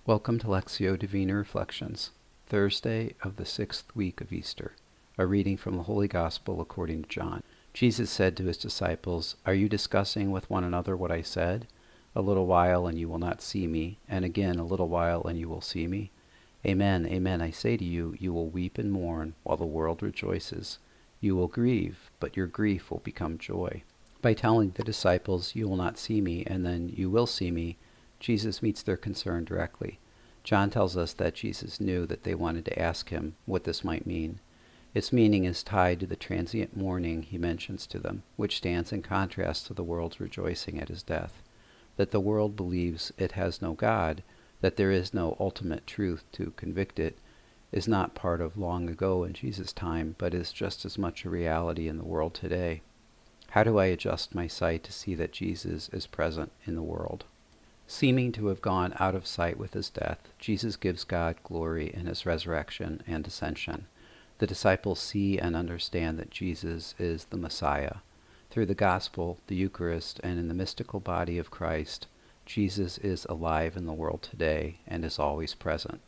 Welcome to Lectio Divina Reflections, Thursday of the 6th week of Easter. A reading from the Holy Gospel according to John. Jesus said to his disciples, "Are you discussing with one another what I said? A little while and you will not see me, and again a little while and you will see me. Amen, amen, I say to you, you will weep and mourn while the world rejoices. You will grieve, but your grief will become joy." By telling the disciples, "You will not see me, and then you will see me," Jesus meets their concern directly. John tells us that Jesus knew that they wanted to ask him what this might mean. Its meaning is tied to the transient mourning he mentions to them, which stands in contrast to the world's rejoicing at his death. That the world believes it has no God, that there is no ultimate truth to convict it, is not part of long ago in Jesus' time, but is just as much a reality in the world today. How do I adjust my sight to see that Jesus is present in the world? Seeming to have gone out of sight with his death, Jesus gives God glory in his resurrection and ascension. The disciples see and understand that Jesus is the Messiah. Through the Gospel, the Eucharist, and in the mystical body of Christ, Jesus is alive in the world today and is always present.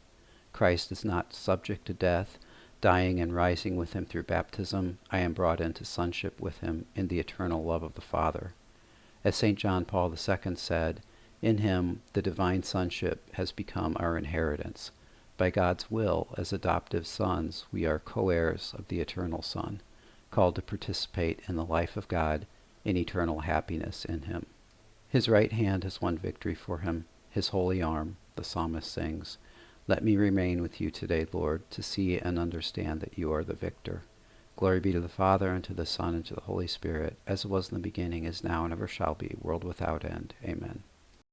Christ is not subject to death. Dying and rising with him through baptism, I am brought into sonship with him in the eternal love of the Father. As St. John Paul II said, in him the divine sonship has become our inheritance. By God's will, as adoptive sons, we are co-heirs of the eternal Son, called to participate in the life of God in eternal happiness in him. His right hand has won victory for him, his holy arm, the psalmist sings. Let me remain with you today, Lord, to see and understand that you are the victor. Glory be to the Father, and to the Son, and to the Holy Spirit, as it was in the beginning, is now, and ever shall be, world without end. Amen.